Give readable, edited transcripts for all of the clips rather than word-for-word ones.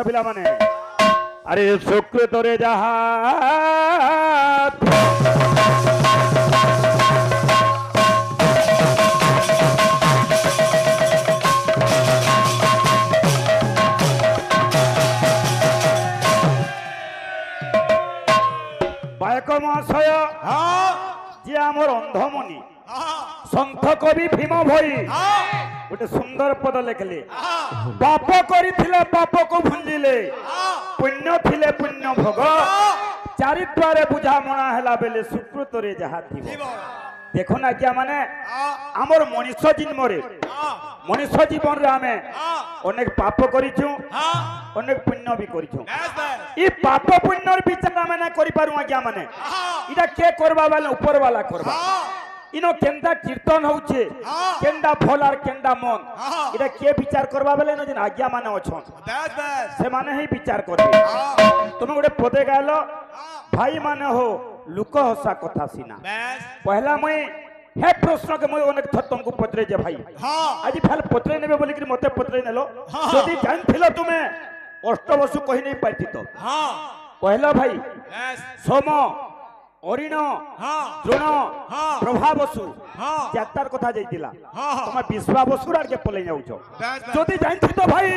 पिला माने अरे शुक्र तोरे जहा बायक महाशय जी आमर अंधमणि संत कवि भीम भई गोटे सुंदर पद लिखले पाप करिथिले पाप को भुंजिले पुण्य थिले पुण्य भोग चारिद्वारे बुझामणा हैला बेले सुकृत रे जहा थिबो देखो ना क्या माने आमर मनुष्य जीवन रे आमे अनेक पाप करिछु अनेक पुण्य भी करिछु ई पाप पुण्यर विचार आमे ना करि पारु आज्ञा माने इटा के करबा वाला ऊपर वाला करबा इनो केंदा कीर्तन होउछे केंदा फल आर केंदा मन इटा के विचार करबा बेले न जे आज्ञा माने अछन से माने ही विचार करबे तुम गोटे पदे गायलो भाई माने हो लुक हसा कथा सिना पहला मुई हे प्रश्न के मुई अनेक थर तुमको पत्रे जे भाई आज फाल पत्रे नेबे बोली कि मते पत्रे नेलो जदी जान थिलो तुमे अष्टवसु कहि नै पाइति तो पहला भाई सोम अरिण द्रोण प्रभावसु चारटार कथा जाइतिला तुम विश्वावसुर आर के पले जाउछो जदी जान थि तो भाई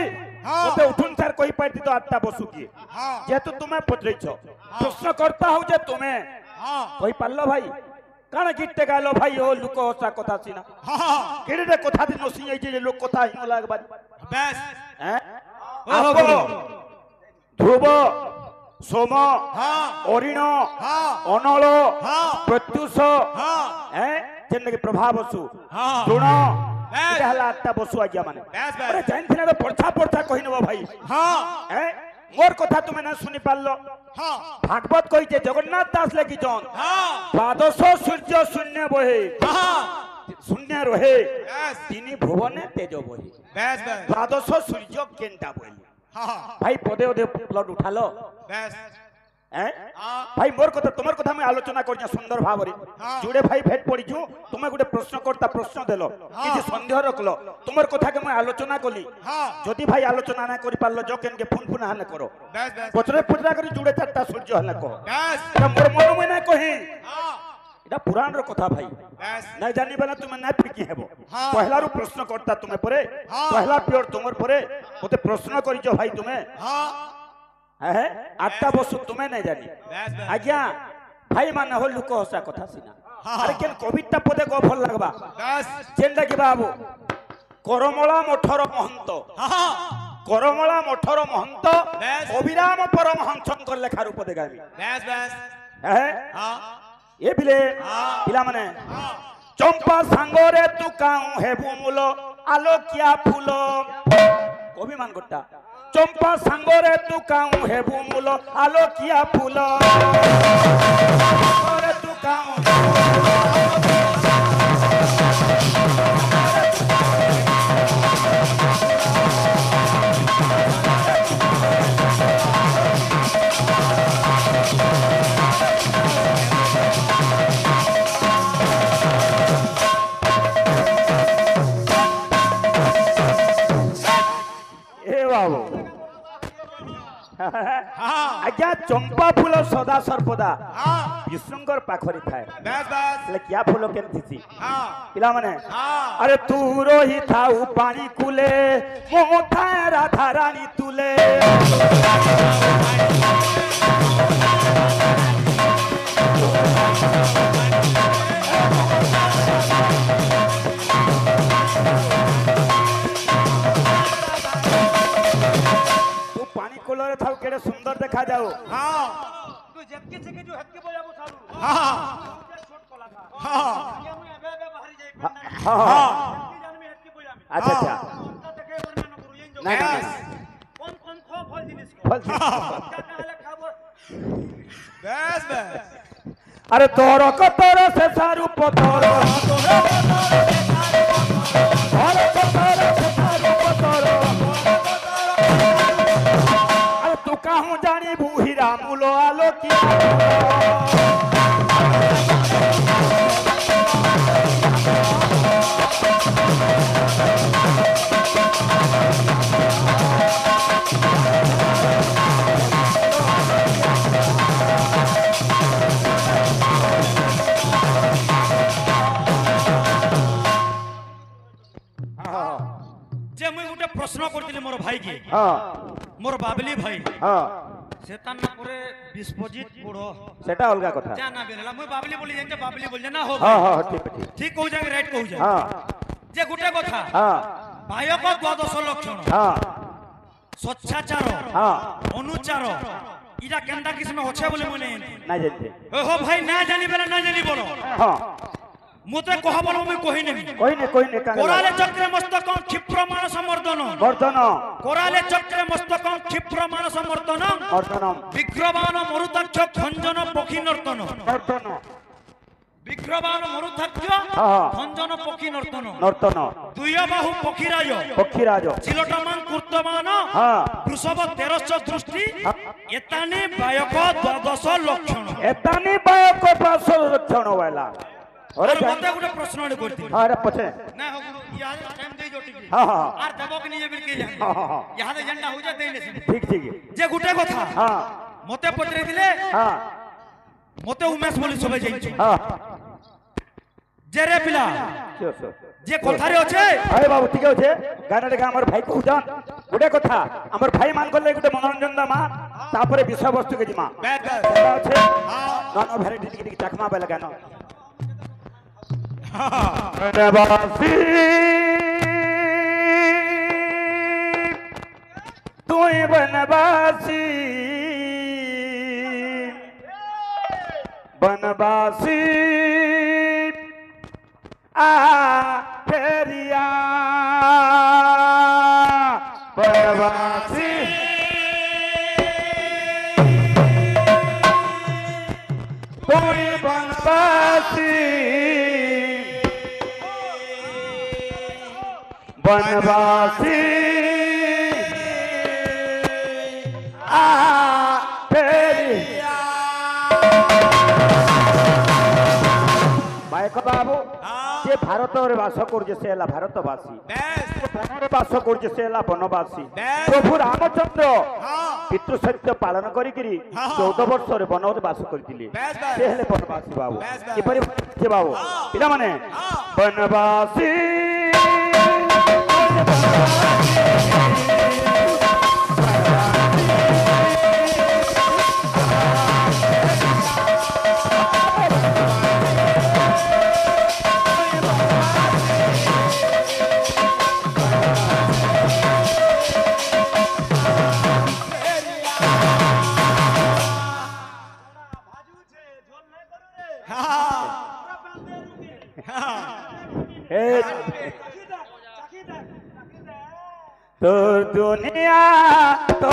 मते उठुन सार कहि पाइति तो आठटा बसु की जेतु तुमे पत्रेछो प्रश्न करता हो जे तुमे कहि पारलो भाई काना गिट्टे गालो भाई हो लुक हसा कथा सिना केडे कथा दिन नसी आइ जे लोक कथा हिम लाग बाद बेस हैं ध्रुव सोम अरिण अनल प्रत्युष हैं जेन के प्रभावसु द्रोण हला आठटा बसु आज्ञा माने अरे जाइन थिना तो पड़छा पड़छा कहि नबो भाई हैं मोर कथा तुमे ना सुनि पारलो भागवत कहिते जगन्नाथ दास लेखि जन द्वादश सूर्य शून्य बहे शून्य रहे तीन भुवने तेज बहे द्वादश सूर्य केंटा बहे भाई पदे पदे ब्लड उठालो भाई मोर कथा तुमर कथा मैं आलोचना कर सुंदर भाव जुड़े भाई भेट पड़ीछु तुम्हें गोटे प्रश्न करता प्रश्न देलो कि संदेह रखलो तुमर कथा के मैं आलोचना कली जदि भाई आलोचना ना करि पारलो जो केन के फोन फोन हाने करो पचरे पचरा करी जुड़े चारटा सूर्य हाने को एटा मोर मन में ना कहि एटा पुराण रो कथा भाई नै जानि बना तुमे ना फिकी हेबो पहला रो प्रश्न करता तुमे परे पहला प्योर तुमर परे ओते प्रश्न करिजो भाई तुमे है आठटा बसु तुम्हें नहीं जानी आज्ञा भाई मान हो लुक हसा कथा सिना अरे केन कविता पदे को भल लगबा जेंदा कि बाबू करमला मठर महंत करमला मठर महंत अभिराम परमहंसंकर लेखा रूप देगामी है ये बिले पिला माने चंपा सांगरे तू काऊ हेबु मूल आलोकिया फूल कवि मान गोटा चंपा सांगरे तू काऊ हेबु मूल आलोकिया फूल तू काऊ आज्ञा चंपा फूल सदा सर्वदा विष्णुंकर पाखरी थाए ले क्या फूल केन थी पिला माने अरे तू रोही थाउ पानी कुले मो थाए राधा रानी तुले थाउ केड़े सुंदर देखा जाओ हां तू जक्के से के जो हक्के बोलाबो सालू हां छोट कलाकार हां ये मैं अबे बाहर जाई हां जान में हक्के बोलामी अच्छा अच्छा देखे वर में न करू ये जो नहीं कौन कौन खो फल जिनिस को फल क्या कहले खाबो बस बस अरे तोरो को तोरो से सारू पतोरो तोरो को तोरो से सारू पतोरो कहूँ जानी भूहिरा मूलो आलोकिया जे मुई गुटे प्रश्न करथिली मोर भाई के हां मोर बाबली भाई हां सेता ना परे विश्वजीत बुढ़ो सेटा अलगा कथा जाना बेला मुई बाबली बोली जाने बाबली बोल जाना हो हां हां ठीक ठीक ठीक कहू जाए राइट कहू जाए हां जे गुटे कथा हां भाइयों को द्वादश लक्षण हां स्वच्छाचार हां अनुचार इरा केंदा किस्म होछे बोले मने ना जानते हो भाई ना जानी बेला ना जानी बोलो हां मुते कह बोलो मैं कहि नहीं कोई ने कांगे कोराले चक्रे मस्तकं क्षिप्र मानस मर्दन वर्धन कोराले चक्रे मस्तकं क्षिप्र मानस मर्दन वर्धनम विग्रहवान मरुताक्ष खंजन पक्षी नर्तन वर्धन विग्रहवान मरुताक्ष हां खंजन पक्षी नर्तन नर्तन दुय बाहु पक्षीराज पक्षीराज चिलटमान कुर्तमान हां वृषभ 1300 दृष्टि एताने बायक द्वादश लक्षण एतानी बायक द्वादश लक्षण वाला अरे मते गुटे प्रश्न करती हां रे पछे ना हो गुरु यार टाइम दे जोटी हां हां आर देबो कि नहीं बिल के जाने हां यहां दे झंडा हो जा देले ठीक ठीक जे गुटे कथा हां मते पटरे दिले हां मते उमेश बोली सबे जाई हां जे रे पिला जे कथारे अछि अरे बाबू ठीक अछि गाना रे हमर भाई को जान गुटे कथा हमर भाई मान करले गुटे मनोरंजन दा मा तापरे विषय वस्तु के जिमा बैठ अछि गाना भेरे टिक टिक चकमा पे लगानो बनवासी तू बनवासी बनवासी आ फेरिया बनवासी तू बनवासी बनवासी आ फेरिया भाई को बाबू जे भारत रे वास करजे से हला भारतवासी बनरे वास करजे से हला बनवासी प्रभु रामचंद्र पितृ सत्य पालन करी 14 वर्ष रे वन रे वास करथिले से हले बनवासी बाबू कि परि से बाबू पिला माने बनवासी तो दुनिया तो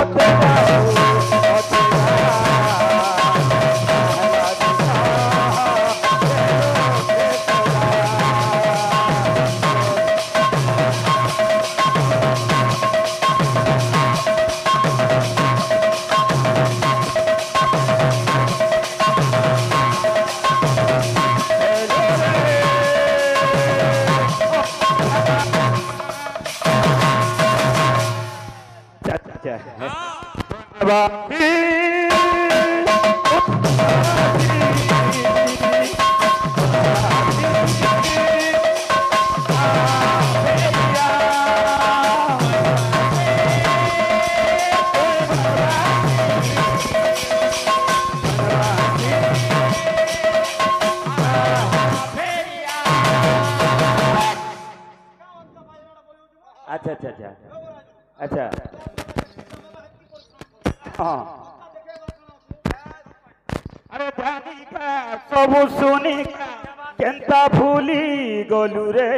अच्छा अच्छा अच्छा अच्छा हाँ अरे सब सुनी केंता भूली गलु रे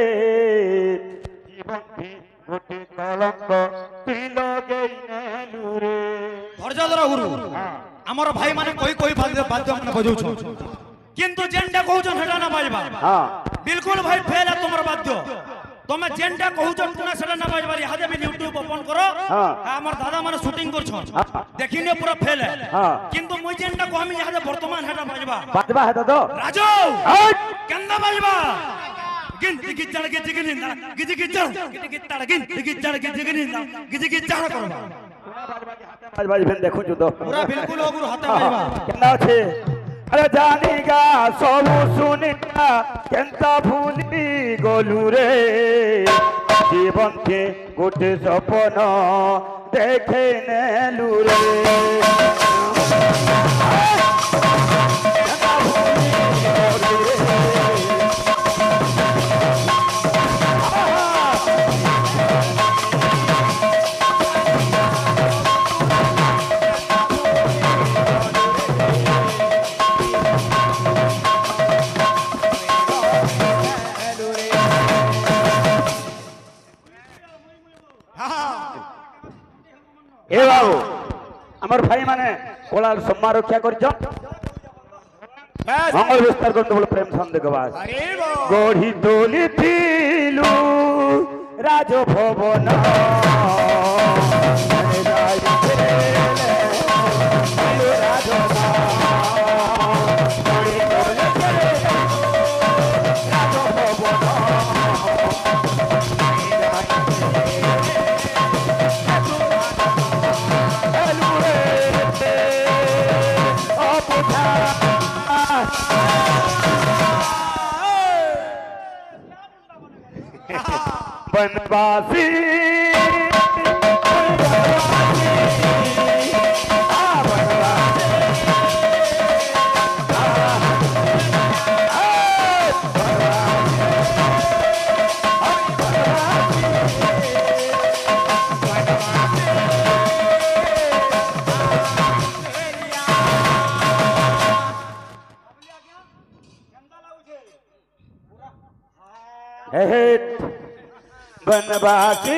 धैर्य धर गुरु आमर भाई माने कोई कोई बाद्य माने बजाउछ किंतु जेंडा कहउछ हेडा ना बाजबा हां बिल्कुल भाई फेल है तुमर बाद्य तमे जेंडा कहउछ तुना सेडा ना बाजबा यादे भी YouTube ओपन करो हमर दादा माने शूटिंग करछ देखिने पूरा फेल है किंतु मुई जेंडा कहमी यादे वर्तमान हेडा बाजबा है तो राजू केंदा बाजबा गिन गिन चढ़ के जिगनी ना गिज गिज चढ़ गिज तड़ गिन गिज चढ़ के जिगनी ना गिज गिज चढ़ करबा बाज बाज भेन देखो जो तो पूरा बिल्कुल ओगुर हाथे बाजबा केना छे अरे जानिगा सब सुनिगा केंता भूली गलु रे जीवन के गोटे सपन देखे नेलु रे ए बाबू आमर भाई माने कोलाल सम्मान रक्षा कर मंगल विस्तार करते बोले प्रेम संदेह गवास गढ़ी तोली थिलु राजभवन बनवासी बनवासी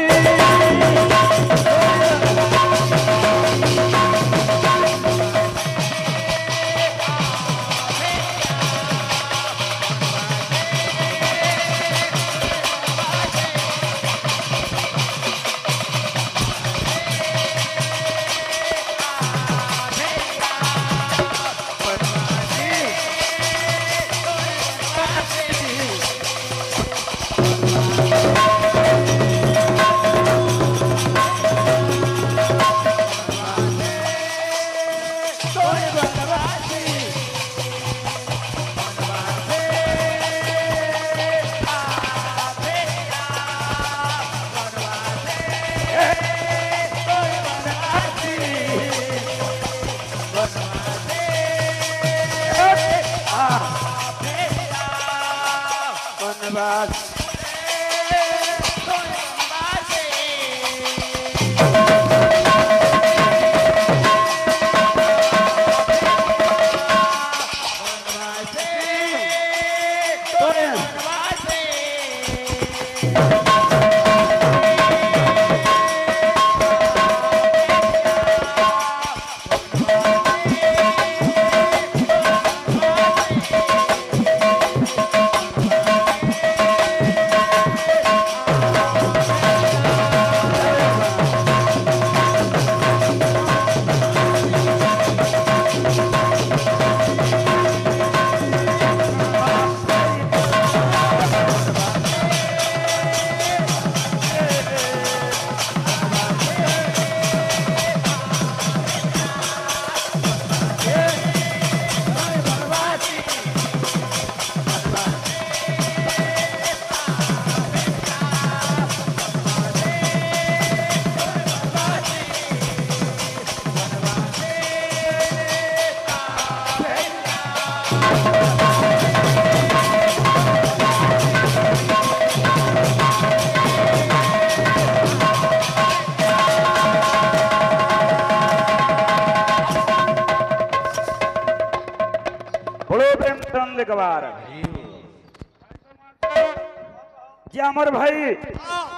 जे आमर भाई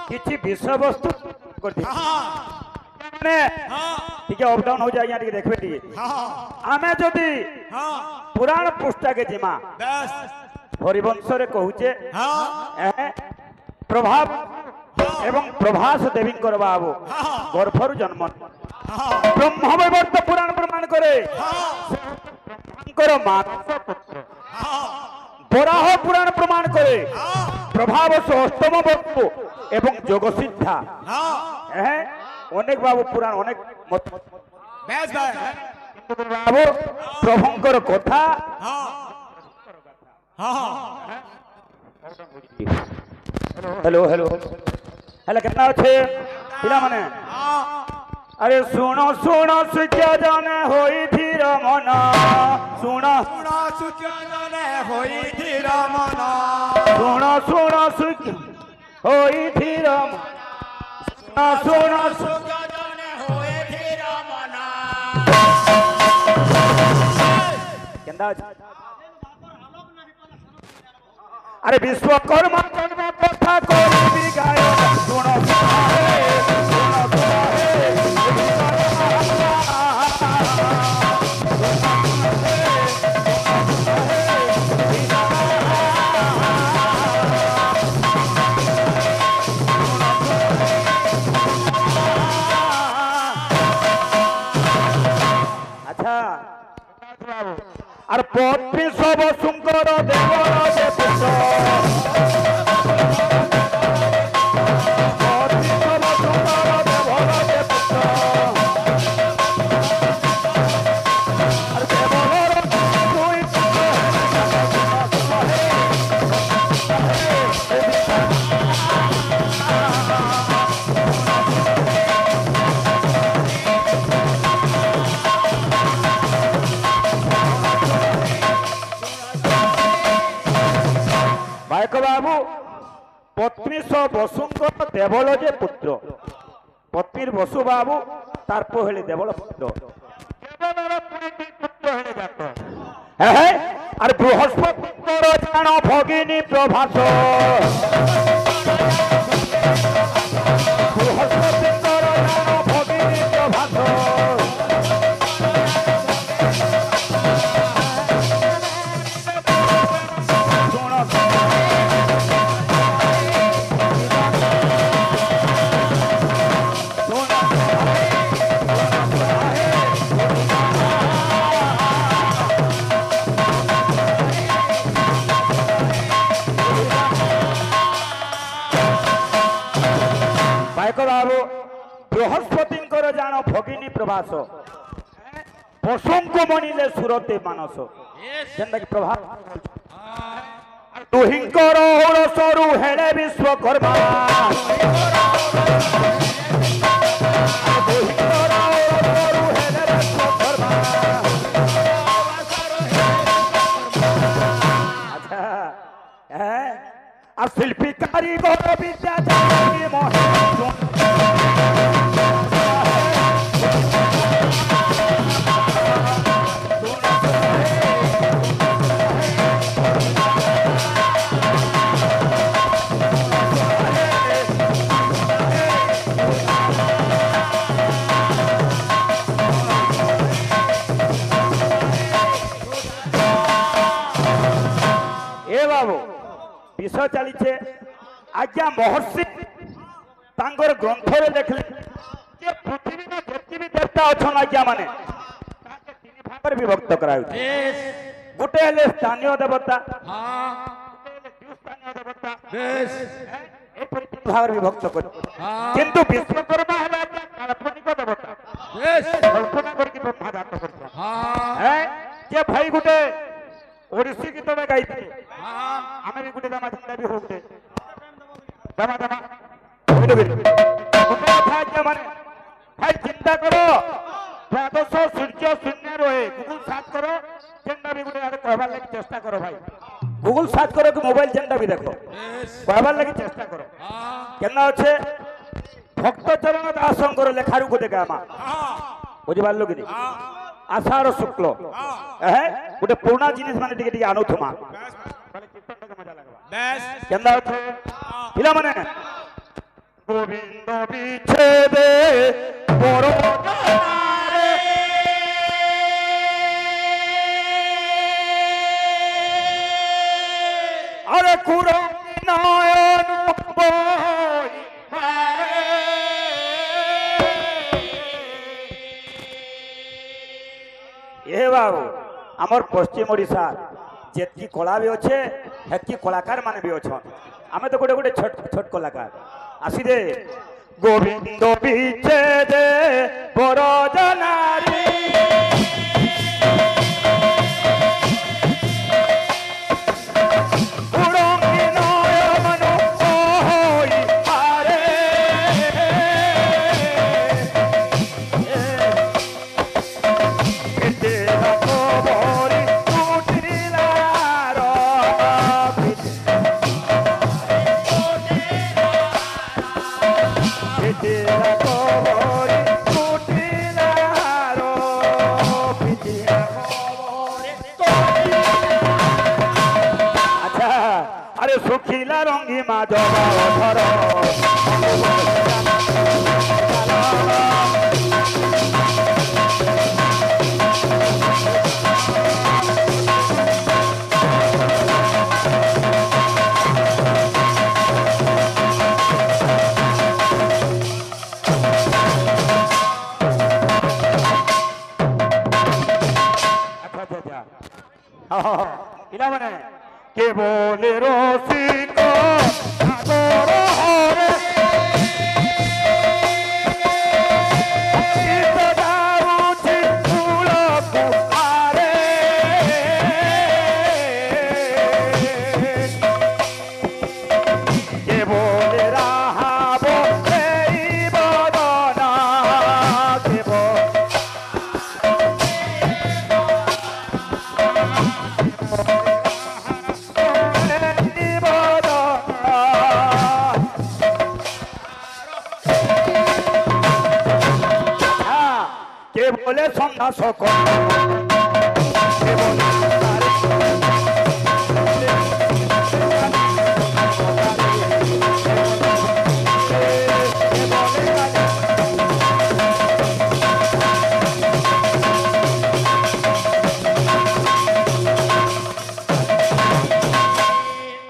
किछि विषय वस्तु करथि ने टिके अप डाउन हो जाय या टिके देखबे टिके आमे जदी पुराण पुस्तक के जिमा बस हरिवंश रे कहूचे प्रभाव एवं प्रभास देवी करबाबो गर्भरु जन्म ब्रह्म वैवर्त पुराण प्रमाण करे बराह पुराण प्रमाण करे प्रभाव से अष्टम वर्ग एवं जोग सिद्धा अनेक बाबू पुराण अनेक बाबू प्रभुंकर कथा हेलो हेलो हेलो केतना अच्छे पिला माने अरे सुनो सुनो सुख्या जाने होई धीर मना सुनो सुनो सुख्या जाने होई धीर मना सुनो सुनो सुख्या होई धीर मना सुनो सुख्या जाने होई धीर मना केंदा अरे विश्वकर्मा जन्म कथा कोई गाय सुनो अच्छा আর পত্নী সব সুন্দর দেবর যে পুত্র পত্নী সব সুন্দর দেবর যে পুত্র আর দেবর দুই পুত্র बाबू पत्नी सो बसुंकर देवल जे पुत्र पत्नीर बसु बाबू तार पहले देवल पुत्र और बृहस्पति जान भगिनी प्रभास बृहस्पति जान भगिनी प्रभास बाबू बृहस्पति जान भगिनी प्रभास पशु मणिले सुरते मानस जेनता कि प्रभास दुहिंकर सरू हेले विश्वकर्मा अच्छा शिल्पी कारीगर विद्या बाबू विषय चली आज्ञा महर्षि तांगर ग्रंथ रे देखले जे पृथ्वी में जेति भी देवता अछन आज्ञा माने ताके तीन भाग में विभक्त कराउ गोटे हेले स्थानीय देवता हां गोटे हेले स्थानीय देवता बेस ए तीन भाग में विभक्त कर किंतु विश्वकर्मा हेला काल्पनिक देवता बेस कल्पना करके ब्रह्मा जात करता हां है जे भाई गोटे ओडिसी गीत में गाइते हां हमें भी गुटे दामा झंडा भी होते दामा दामा गुटे था जे माने भाई चिंता करो द्वादश सूर्य शून्य रहे गूगल सर्च करो झंडा भी गुटे आगे कहबार लागि चेष्टा करो भाई गूगल सर्च करो कि मोबाइल झंडा भी देखो कहबार लागि चेष्टा करो हां केना আছে भक्त चरण दासंकर लेखारु गुटे गामा हां बुझि पारलो कि नहीं आषाढ़ शुक्ल गोटे पुराना जिनिस माने टिके टिके आनुथमा केंदा अछि पिला माने गोविंद बिछेदे बड़ अरे कुरो नयन ये बाबू आमर पश्चिम ओडिशा जेतकी कला भी अच्छे हेतकी कलाकार माने भी अच्छन आमे तो गोटे गोटे छोट छोट कलाकार आसी दे गोविंद बिछे दे बड़ जनारी পিটিলা কবরে কুটিলা রো পিটিলা কবরে আচ্ছা আরে শুখিলা রঙ্গি মাধব ধর ইনা মানে কে বলে রসিক সাগর হরে গীত গাউছি ফুল কুমারে কে বলে রাহাব এই বদনা কে কে বলে সন্ধ্যা সকল কে বলে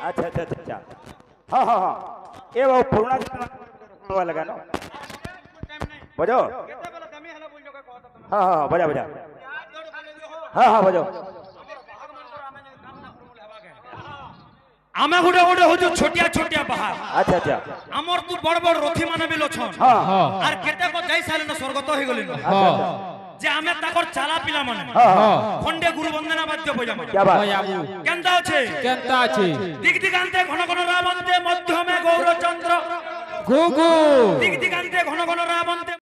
अच्छा अच्छा अच्छा हाँ हाँ हाँ ये वो पुराना वाला लगाना बजो हाँ हाँ बजा बजा हाँ हाँ बजो आमे गुडे गुडे हो जो छोटिया छोटिया बाहर अच्छा अच्छा हमर तू बड़ बड़ रथी माने बिलो छन हाँ हाँ आर केते को जाई साले न स्वर्गत हो गलिन हाँ जे आमे ताकर चाला पिला माने हाँ हाँ खंडे गुरु वंदना बाद्य बजा माने क्या बात केंता আছে কেনতা আছে दिग दिगांते घन घन रावंते मध्यमे गौरचंद्र গুগু दिग दिगांते घन घन रावंते